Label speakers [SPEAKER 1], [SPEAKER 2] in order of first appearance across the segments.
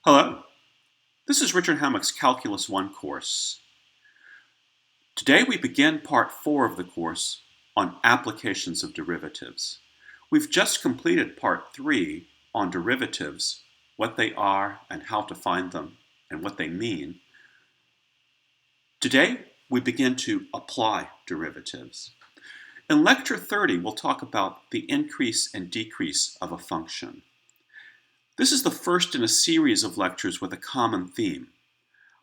[SPEAKER 1] Hello, this is Richard Hammack's Calculus 1 course. Today we begin part 4 of the course on applications of derivatives. We've just completed part 3 on derivatives, what they are and how to find them and what they mean. Today we begin to apply derivatives. In lecture 30 we'll talk about the increase and decrease of a function. This is the first in a series of lectures with a common theme.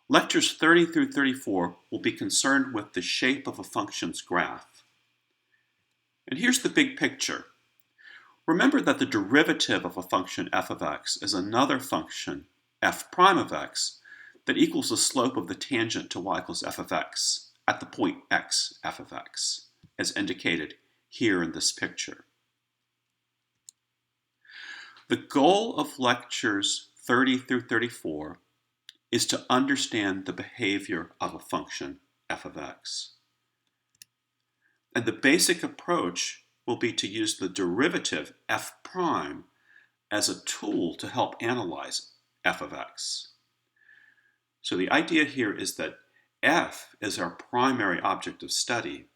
[SPEAKER 1] Lectures 30 through 34 will be concerned with the shape of a function's graph. And here's the big picture. Remember that the derivative of a function f of x is another function, f prime of x, that equals the slope of the tangent to y equals f of x at the point x f of x, as indicated here in this picture. The goal of lectures 30 through 34 is to understand the behavior of a function f of x. And the basic approach will be to use the derivative f prime as a tool to help analyze f of x. So the idea here is that f is our primary object of study,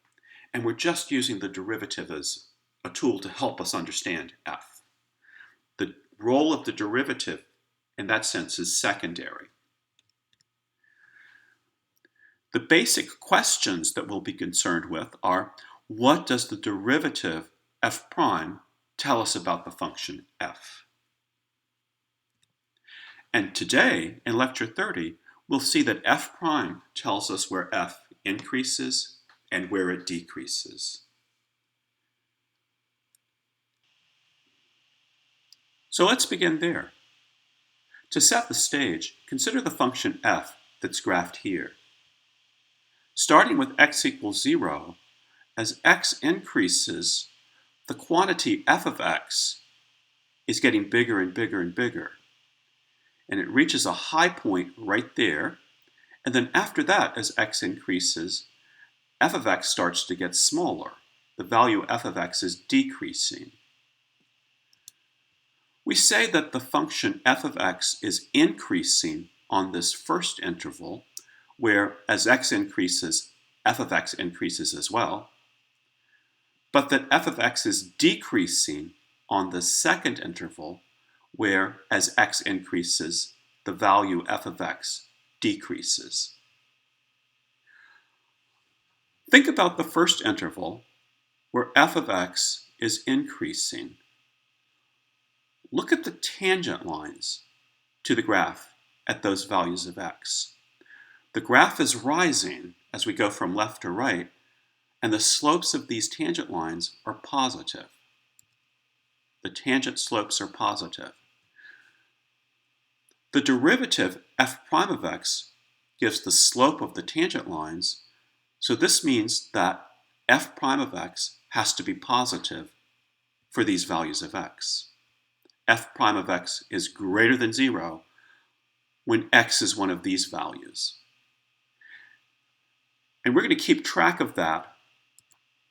[SPEAKER 1] and we're just using the derivative as a tool to help us understand f. The role of the derivative, in that sense, is secondary. The basic questions that we'll be concerned with are, what does the derivative f prime tell us about the function f? And today, in lecture 30, we'll see that f prime tells us where f increases and where it decreases. So let's begin there. To set the stage, consider the function f that's graphed here. Starting with x equals 0, as x increases, the quantity f of x is getting bigger and bigger and bigger. And it reaches a high point right there, and then after that, as x increases, f of x starts to get smaller. The value f of x is decreasing. We say that the function f of x is increasing on this first interval, where as x increases, f of x increases as well, but that f of x is decreasing on the second interval, where as x increases, the value f of x decreases. Think about the first interval, where f of x is increasing. Look at the tangent lines to the graph at those values of x. The graph is rising as we go from left to right, and the slopes of these tangent lines are positive. The tangent slopes are positive. The derivative f prime of x gives the slope of the tangent lines, so this means that f prime of x has to be positive for these values of x. F prime of x is greater than 0 when x is one of these values. And we're going to keep track of that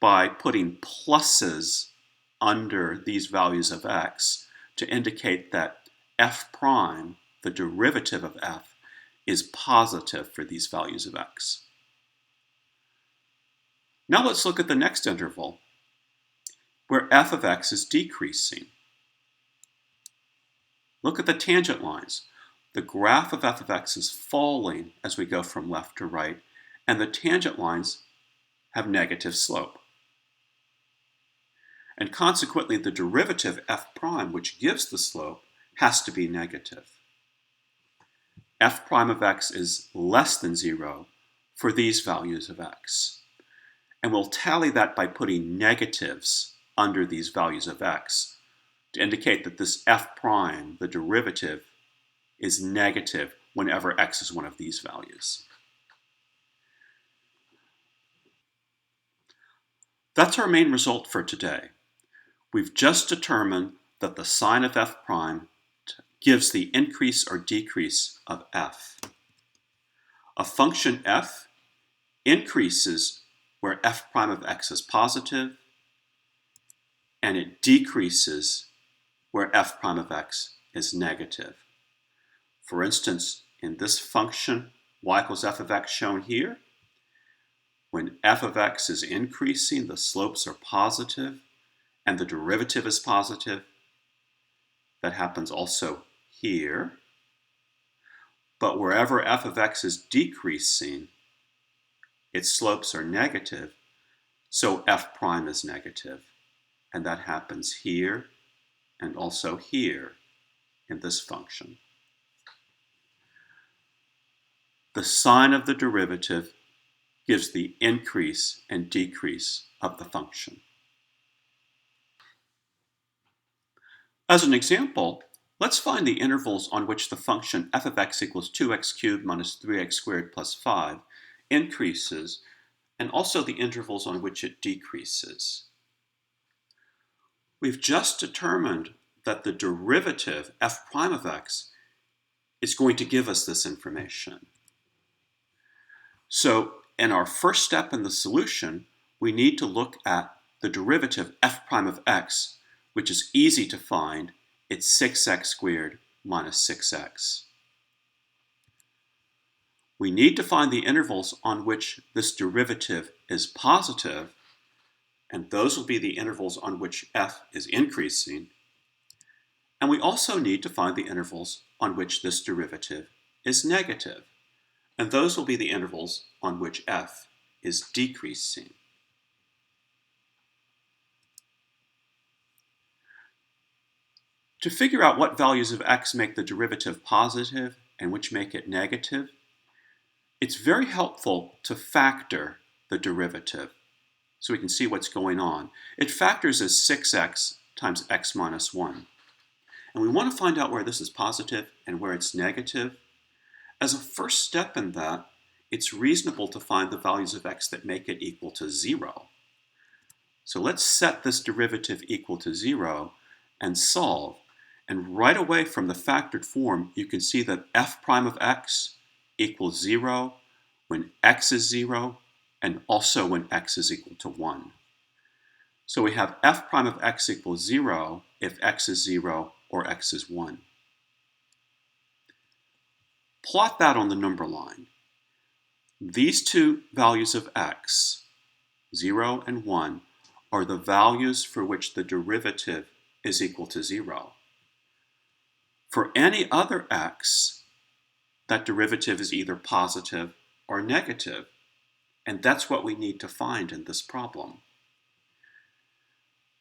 [SPEAKER 1] by putting pluses under these values of x to indicate that f prime, the derivative of f, is positive for these values of x. Now let's look at the next interval, where f of x is decreasing. Look at the tangent lines. The graph of f of x is falling as we go from left to right, and the tangent lines have negative slope. And consequently, the derivative f prime, which gives the slope, has to be negative. F prime of x is less than 0 for these values of x. And we'll tally that by putting negatives under these values of x, to indicate that this f prime, the derivative, is negative whenever x is one of these values. That's our main result for today. We've just determined that the sign of f prime gives the increase or decrease of f. A function f increases where f prime of x is positive, and it decreases where f prime of x is negative. For instance, in this function, y equals f of x shown here, when f of x is increasing, the slopes are positive, and the derivative is positive. That happens also here. But wherever f of x is decreasing, its slopes are negative, so f prime is negative. And that happens here and also here in this function. The sign of the derivative gives the increase and decrease of the function. As an example, let's find the intervals on which the function f of x equals 2x cubed minus 3x squared plus 5 increases, and also the intervals on which it decreases. We've just determined that the derivative f prime of x is going to give us this information. So in our first step in the solution, we need to look at the derivative f prime of x, which is easy to find. It's 6x squared minus 6x. We need to find the intervals on which this derivative is positive, and those will be the intervals on which f is increasing. And we also need to find the intervals on which this derivative is negative, and those will be the intervals on which f is decreasing. To figure out what values of x make the derivative positive and which make it negative, it's very helpful to factor the derivative so we can see what's going on. It factors as 6x times x minus 1. And we want to find out where this is positive and where it's negative. As a first step in that, it's reasonable to find the values of x that make it equal to 0. So let's set this derivative equal to 0 and solve. And right away from the factored form, you can see that f prime of x equals 0 when x is 0 and also when x is equal to 1. So we have f prime of x equals 0 if x is 0 or x is 1. Plot that on the number line. These two values of x, 0 and 1, are the values for which the derivative is equal to 0. For any other x, that derivative is either positive or negative, and that's what we need to find in this problem.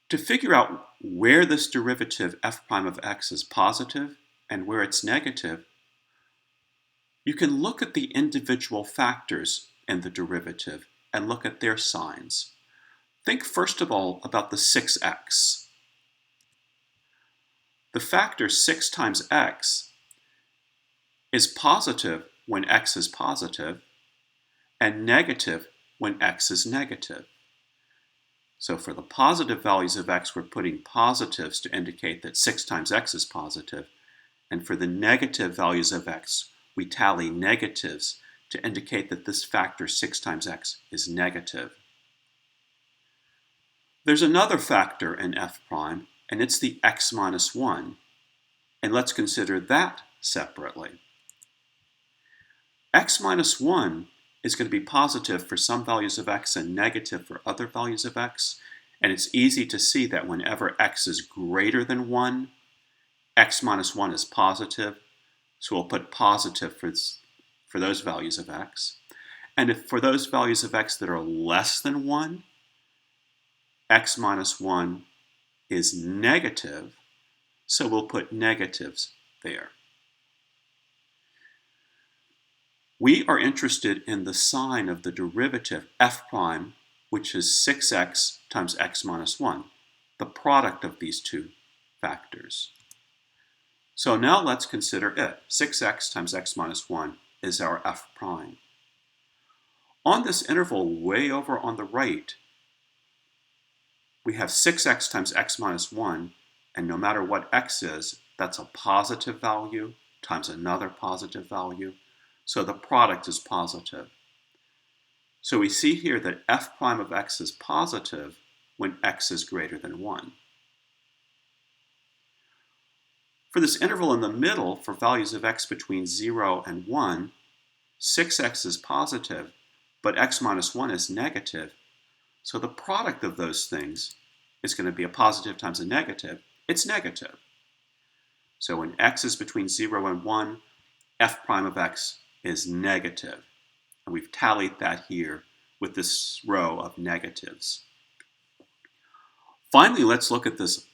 [SPEAKER 1] To figure out where this derivative f prime of x is positive and where it's negative, you can look at the individual factors in the derivative and look at their signs. Think first of all about the 6x. The factor 6 times x is positive when x is positive and negative when x is negative. So for the positive values of x, we're putting positives to indicate that 6 times x is positive, and for the negative values of x, we tally negatives to indicate that this factor 6 times x is negative. There's another factor in f prime, and it's the x minus 1, and let's consider that separately. X minus 1 is going to be positive for some values of x and negative for other values of x, and it's easy to see that whenever x is greater than 1, x minus 1 is positive, so we'll put positive for those values of x. And if for those values of x that are less than 1, x minus 1 is negative, so we'll put negatives there. We are interested in the sign of the derivative f prime, which is 6x times x minus 1, the product of these two factors. So now let's consider it. 6x times x minus 1 is our f prime. On this interval way over on the right, we have 6x times x minus 1, and no matter what x is, that's a positive value times another positive value. So the product is positive. So we see here that f prime of x is positive when x is greater than 1. For this interval in the middle, for values of x between 0 and 1, 6x is positive, but x minus 1 is negative. So the product of those things is going to be a positive times a negative. It's negative. So when x is between 0 and 1, f prime of x is negative. And we've tallied that here with this row of negatives. Finally, let's look at this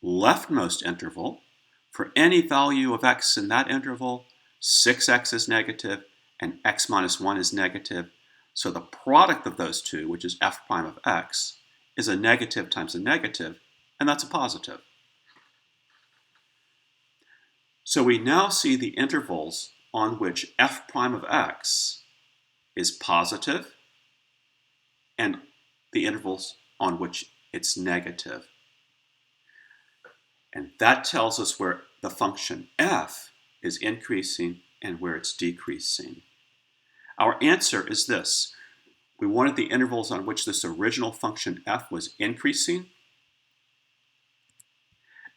[SPEAKER 1] leftmost interval. For any value of x in that interval, 6x is negative and x minus 1 is negative. So the product of those two, which is f prime of x, is a negative times a negative, and that's a positive. So we now see the intervals on which f prime of x is positive and the intervals on which it's negative. And that tells us where the function f is increasing and where it's decreasing. Our answer is this. We wanted the intervals on which this original function f was increasing.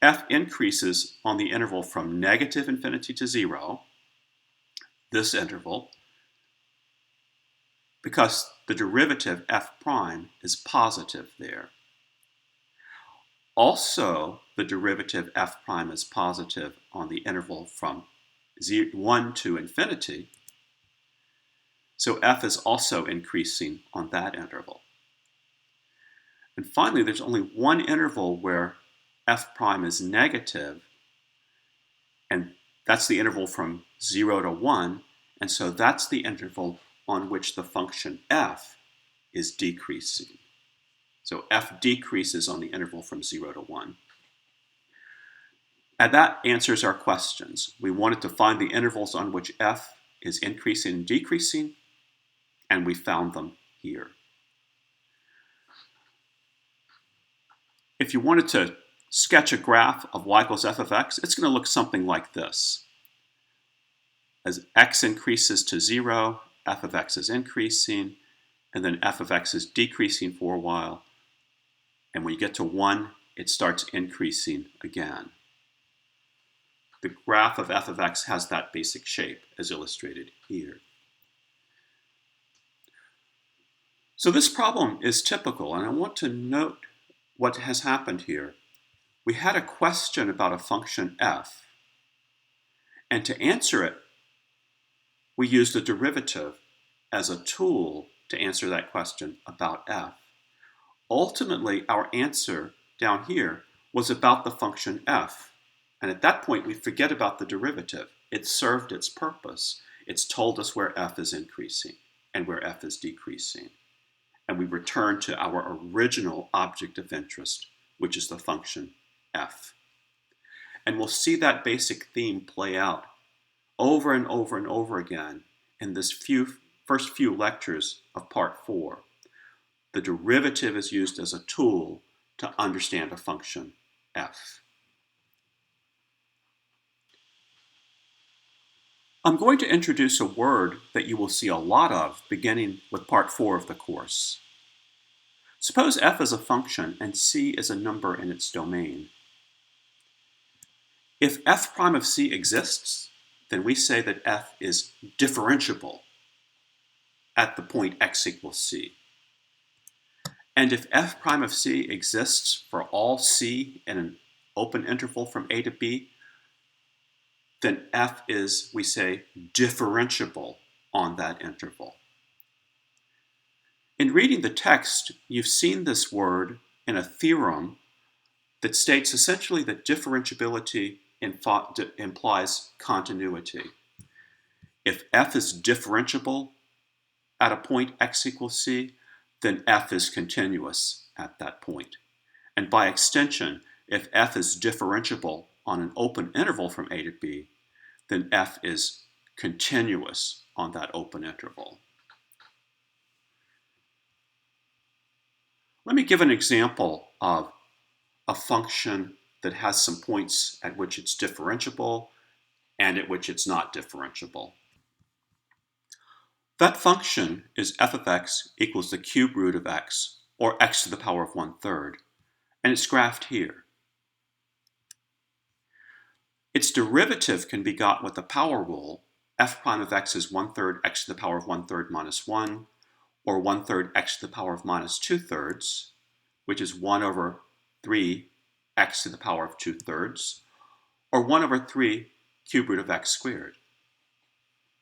[SPEAKER 1] F increases on the interval from negative infinity to 0, this interval, because the derivative f prime is positive there. Also, the derivative f prime is positive on the interval from 1 to infinity, so f is also increasing on that interval. And finally, there's only one interval where f prime is negative, and that's the interval from 0 to 1, and so that's the interval on which the function f is decreasing. So f decreases on the interval from 0 to 1. And that answers our questions. We wanted to find the intervals on which f is increasing and decreasing, and we found them here. If you wanted to sketch a graph of y equals f of x, it's going to look something like this. As x increases to 0, f of x is increasing, and then f of x is decreasing for a while. And when you get to 1, it starts increasing again. The graph of f of x has that basic shape as illustrated here. So this problem is typical, and I want to note what has happened here. We had a question about a function f, and to answer it, we used a derivative as a tool to answer that question about f. Ultimately, our answer down here was about the function f, and at that point we forget about the derivative. It served its purpose. It's told us where f is increasing and where f is decreasing. And we return to our original object of interest, which is the function f. And we'll see that basic theme play out over and over and over again in this first few lectures of part 4. The derivative is used as a tool to understand a function f. I'm going to introduce a word that you will see a lot of beginning with part 4 of the course. Suppose f is a function and c is a number in its domain. If f prime of c exists, then we say that f is differentiable at the point x equals c. And if f prime of c exists for all c in an open interval from a to b, then f is, we say, differentiable on that interval. In reading the text, you've seen this word in a theorem that states essentially that differentiability implies continuity. If f is differentiable at a point x equals c, then f is continuous at that point. And by extension, if f is differentiable on an open interval from a to b, then f is continuous on that open interval. Let me give an example of a function that has some points at which it's differentiable and at which it's not differentiable. That function is f of x equals the cube root of x, or x to the power of 1/3, and it's graphed here. Its derivative can be got with the power rule. F prime of x is 1/3 x to the power of 1/3 minus 1, or 1/3 x to the power of minus 2/3, which is 1/3 x to the power of 2/3, or 1/3 cube root of x squared.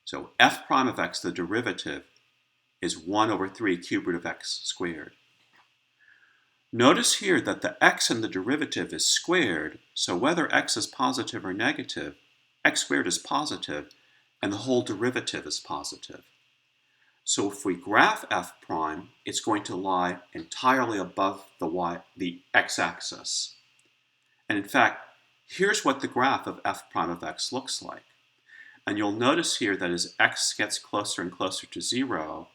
[SPEAKER 1] So f prime of x, the derivative, is 1/3 cube root of x squared. Notice here that the x in the derivative is squared, so whether x is positive or negative, x squared is positive, and the whole derivative is positive. So if we graph f prime, it's going to lie entirely above the x-axis. And in fact, here's what the graph of f prime of x looks like. And you'll notice here that as x gets closer and closer to 0,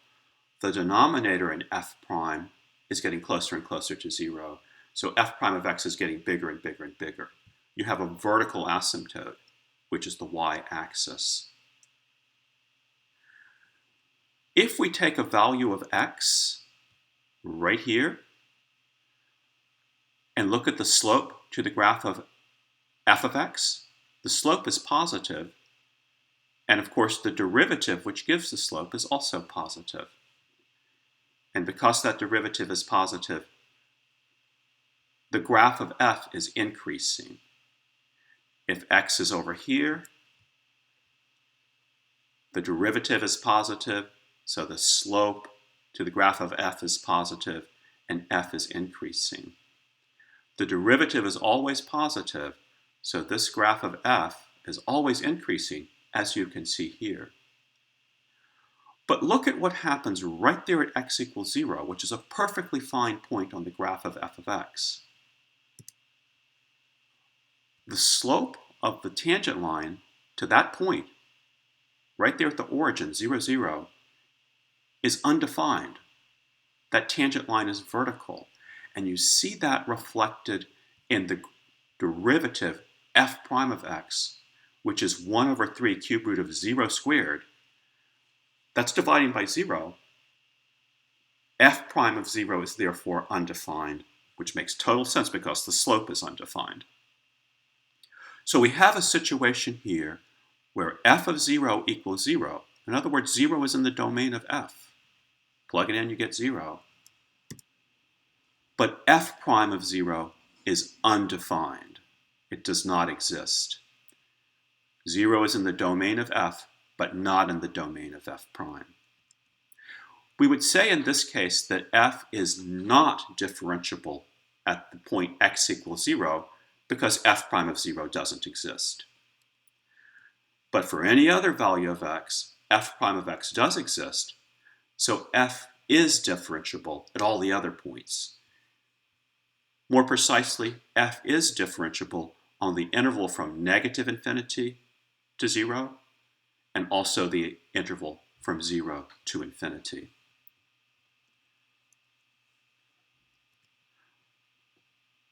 [SPEAKER 1] the denominator in f prime is getting closer and closer to 0. So f prime of x is getting bigger and bigger and bigger. You have a vertical asymptote, which is the y-axis. If we take a value of x right here and look at the slope to the graph of f of x, the slope is positive, and of course the derivative which gives the slope is also positive. And because that derivative is positive, the graph of f is increasing. If x is over here, the derivative is positive, so the slope to the graph of f is positive, and f is increasing. The derivative is always positive, so this graph of f is always increasing, as you can see here. But look at what happens right there at x equals 0, which is a perfectly fine point on the graph of f of x. The slope of the tangent line to that point, right there at the origin, 0, 0, is undefined. That tangent line is vertical. And you see that reflected in the derivative f prime of x, which is 1/3 cube root of 0 squared. That's dividing by 0. F prime of 0 is therefore undefined, which makes total sense because the slope is undefined. So we have a situation here where f of 0 equals 0. In other words, 0 is in the domain of f. Plug it in, you get 0. But f prime of 0 is undefined. It does not exist. 0 is in the domain of f, but not in the domain of f prime. We would say in this case that f is not differentiable at the point x equals 0 because f prime of 0 doesn't exist. But for any other value of x, f prime of x does exist, so f is differentiable at all the other points. More precisely, f is differentiable on the interval from -infinity to 0, and also the interval from 0 to infinity.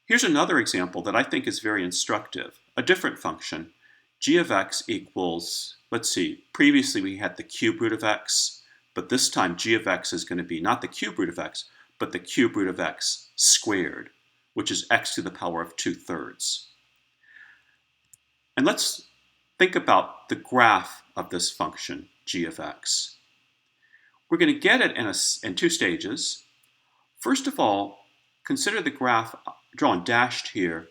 [SPEAKER 1] Here's another example that I think is very instructive. A different function, g of x equals, let's see, previously we had the cube root of x, but this time g of x is going to be not the cube root of x, but the cube root of x squared, which is x to the power of 2/3. And let's think about the graph of this function, g of x. We're going to get it in two stages. First of all, consider the graph drawn dashed here.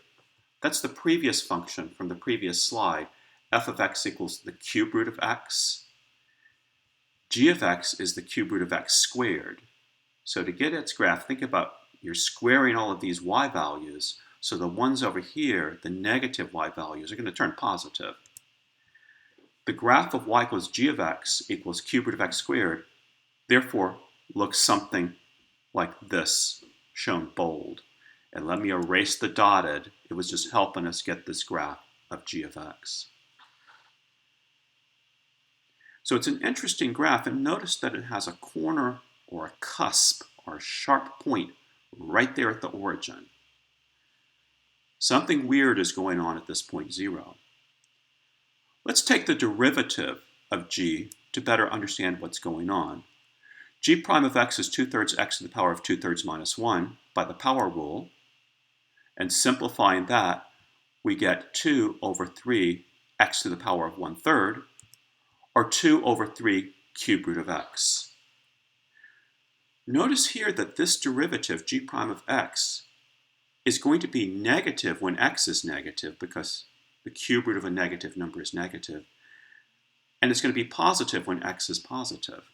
[SPEAKER 1] That's the previous function from the previous slide. F of x equals the cube root of x. G of x is the cube root of x squared. So to get its graph, think about you're squaring all of these y values. So the ones over here, the negative y values, are going to turn positive. The graph of y equals g of x equals cube root of x squared, therefore looks something like this, shown bold. And let me erase the dotted. It was just helping us get this graph of g of x. So it's an interesting graph, and notice that it has a corner or a cusp or a sharp point right there at the origin. Something weird is going on at this point 0. Let's take the derivative of g to better understand what's going on. G prime of x is 2/3 x to the power of 2/3 minus 1 by the power rule. And simplifying that, we get 2/3 x to the power of 1/3, or 2 over 3 cube root of x. Notice here that this derivative, g prime of x, is going to be negative when x is negative because the cube root of a negative number is negative, and it's going to be positive when x is positive.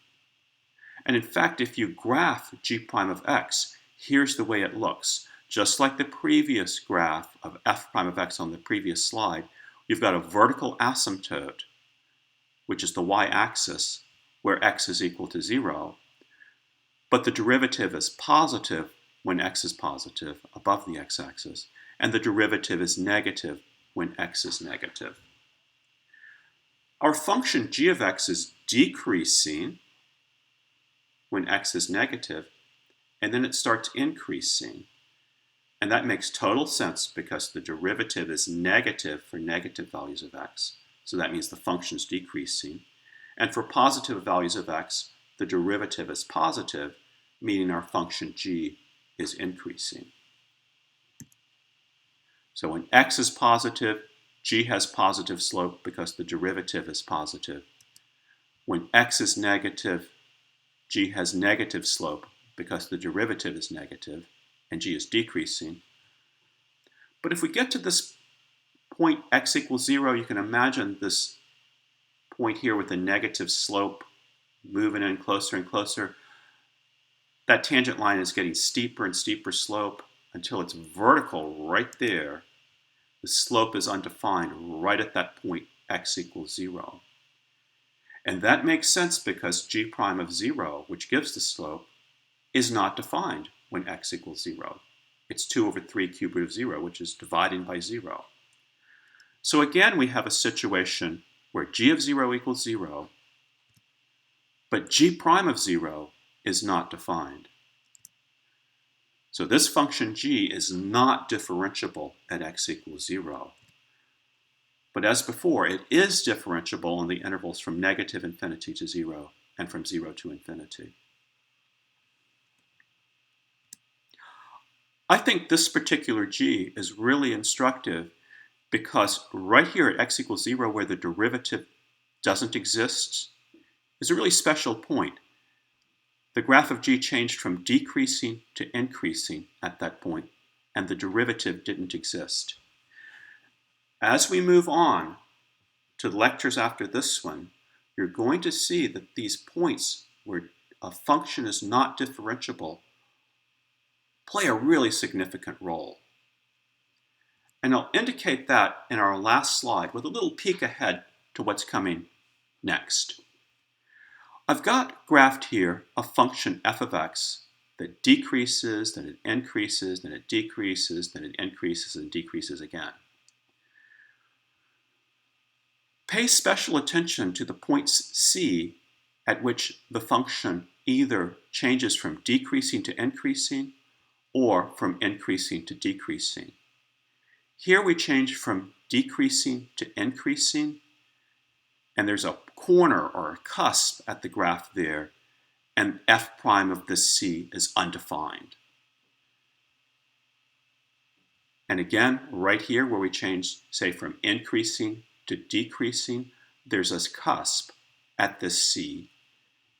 [SPEAKER 1] And in fact, if you graph g prime of x, here's the way it looks. Just like the previous graph of f prime of x on the previous slide, you've got a vertical asymptote, which is the y-axis, where x is equal to 0, but the derivative is positive when x is positive above the x-axis, and the derivative is negative when x is negative. Our function g of x is decreasing when x is negative, and then it starts increasing. And that makes total sense because the derivative is negative for negative values of x. So that means the function is decreasing. And for positive values of x, the derivative is positive, meaning our function g is increasing. So when x is positive, g has positive slope because the derivative is positive. When x is negative, g has negative slope because the derivative is negative and g is decreasing. But if we get to this point x equals 0, you can imagine this point here with a negative slope moving in closer and closer. That tangent line is getting steeper and steeper slope until it's vertical right there. The slope is undefined right at that point x equals 0. And that makes sense because g prime of 0, which gives the slope, is not defined when x equals 0. It's 2 over 3 cube root of 0, which is dividing by 0. So again, we have a situation where g of 0 equals 0, but g prime of 0 is not defined. So this function g is not differentiable at x equals 0. But as before, it is differentiable in the intervals from negative infinity to 0 and from 0 to infinity. I think this particular g is really instructive because right here at x equals 0, where the derivative doesn't exist, is a really special point. The graph of g changed from decreasing to increasing at that point, and the derivative didn't exist. As we move on to the lectures after this one, you're going to see that these points where a function is not differentiable play a really significant role. And I'll indicate that in our last slide with a little peek ahead to what's coming next. I've got graphed here a function f of x that decreases, then it increases, then it decreases, then it increases and decreases again. Pay special attention to the points C at which the function either changes from decreasing to increasing or from increasing to decreasing. Here we change from decreasing to increasing, and there's a corner or a cusp at the graph there, and f prime of this c is undefined. And again, right here where we change, say, from increasing to decreasing, there's a cusp at this c,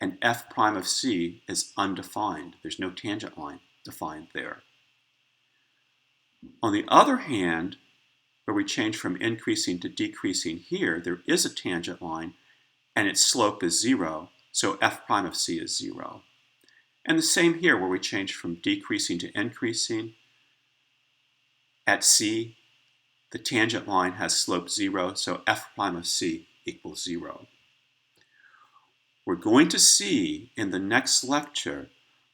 [SPEAKER 1] and f prime of c is undefined. There's no tangent line defined there. On the other hand, where we change from increasing to decreasing here, there is a tangent line, and its slope is 0, so f prime of c is 0. And the same here, where we change from decreasing to increasing. At c, the tangent line has slope 0, so f prime of c equals 0. We're going to see in the next lecture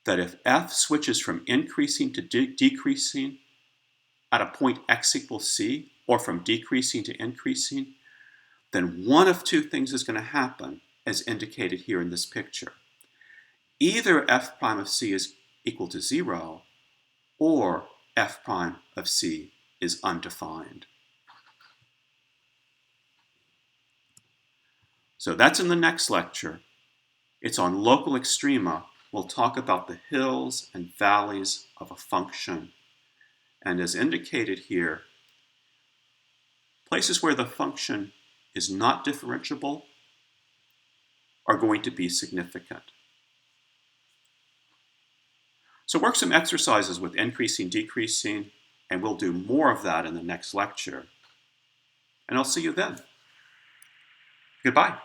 [SPEAKER 1] that if f switches from increasing to decreasing at a point x equals c, or from decreasing to increasing, then one of two things is going to happen, as indicated here in this picture. Either f prime of c is equal to 0, or f prime of c is undefined. So that's in the next lecture. It's on local extrema. We'll talk about the hills and valleys of a function. And as indicated here, places where the function is not differentiable are going to be significant. So work some exercises with increasing, decreasing, and we'll do more of that in the next lecture. And I'll see you then. Goodbye.